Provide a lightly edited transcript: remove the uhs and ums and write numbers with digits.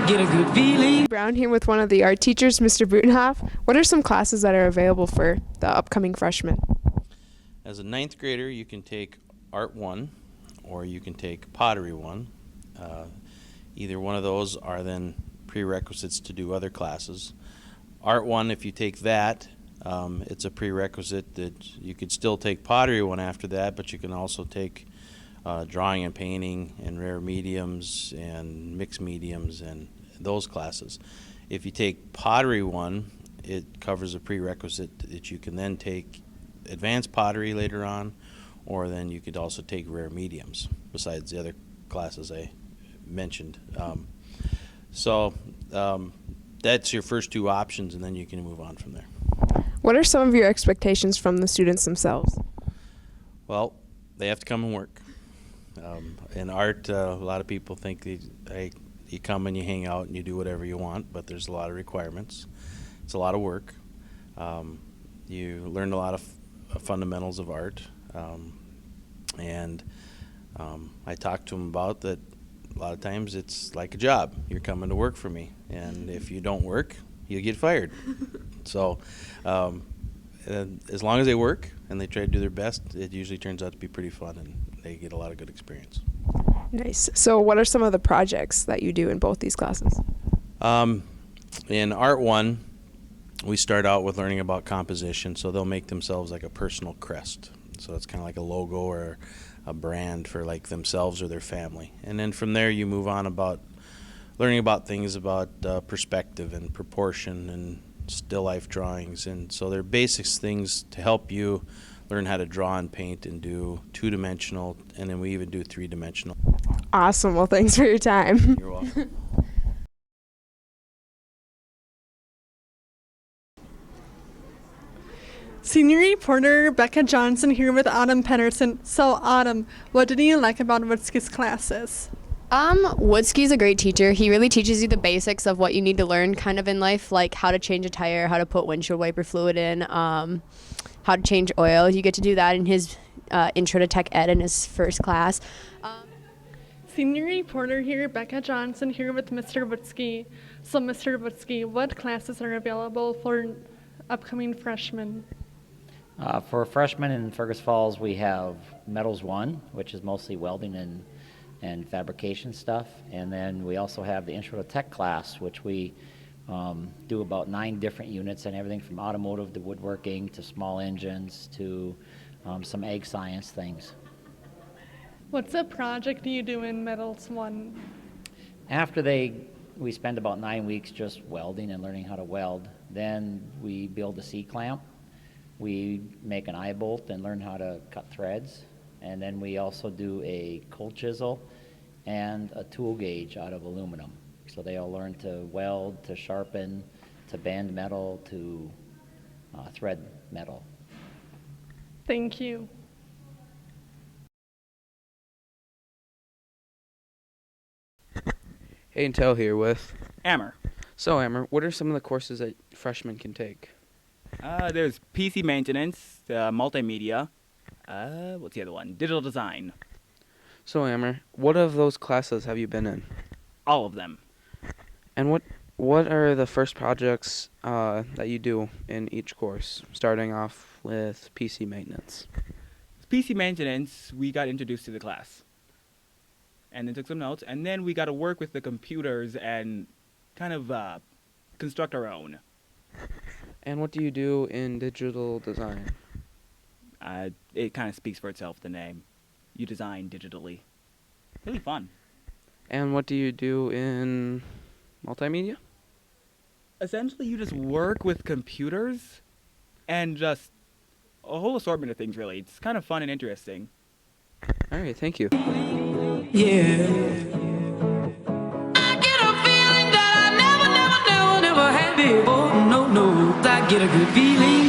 get a good feeling. Brown here with one of the art teachers, Mr. Butenhoff. What are some classes that are available for the upcoming freshmen? As a ninth grader, you can take Art 1 or you can take Pottery 1. Either one of those are then prerequisites to do other classes. Art 1, if you take that, it's a prerequisite that you could still take Pottery 1 after that, but you can also take drawing and painting and rare mediums and mixed mediums and those classes. If you take Pottery 1, it covers a prerequisite that you can then take advanced pottery later on, or then you could also take rare mediums besides the other classes I mentioned. That's your first two options, and then you can move on from there. What are some of your expectations from the students themselves? Well, they have to come and work. In art, a lot of people think you come and you hang out and you do whatever you want, but there's a lot of requirements. It's a lot of work. You learn a lot of fundamentals of art, and I talk to them about that. A lot of times it's like a job. You're coming to work for me, and if you don't work, you get fired. So as long as they work and they try to do their best, it usually turns out to be pretty fun, and they get a lot of good experience. Nice. So what are some of the projects that you do in both these classes? In Art 1, we start out with learning about composition, so they'll make themselves like a personal crest. So it's kind of like a logo or a brand for like themselves or their family. And then from there you move on about learning about things about perspective and proportion and still life drawings. And so they're basics things to help you learn how to draw and paint and do two-dimensional, and then we even do three-dimensional. Awesome. Well, thanks for your time. You're welcome. Senior reporter Becca Johnson here with Autumn Pennerson. So Autumn, what did you like about Woodsky's classes? Woodsky's a great teacher. He really teaches you the basics of what you need to learn kind of in life, like how to change a tire, how to put windshield wiper fluid in, how to change oil. You get to do that in his Intro to Tech Ed in his first class. Senior reporter here, Becca Johnson here with Mr. Woodsky. So Mr. Woodsky, what classes are available for upcoming freshmen? For freshmen in Fergus Falls, we have Metals 1, which is mostly welding and fabrication stuff. And then we also have the Intro to Tech class, which we do about 9 different units and everything from automotive to woodworking to small engines to some ag science things. What's a project you do in Metals 1? After we spend about 9 weeks just welding and learning how to weld. Then we build a C-clamp. We make an eye bolt and learn how to cut threads. And then we also do a cold chisel and a tool gauge out of aluminum. So they all learn to weld, to sharpen, to band metal, to thread metal. Thank you. Hey, Intel here with Ammer. So, Ammer, what are some of the courses that freshmen can take? There's PC maintenance, multimedia. What's the other one? Digital design. So, Ammer, what of those classes have you been in? All of them. And what are the first projects that you do in each course, starting off with PC maintenance? PC maintenance, we got introduced to the class. And then took some notes, and then we got to work with the computers and kind of construct our own. And what do you do in digital design? It kind of speaks for itself, the name. You design digitally. Really fun. And what do you do in multimedia? Essentially, you just work with computers and just a whole assortment of things, really. It's kind of fun and interesting. All right, thank you. Yeah. I get a feeling that I never had before. No, I get a good feeling.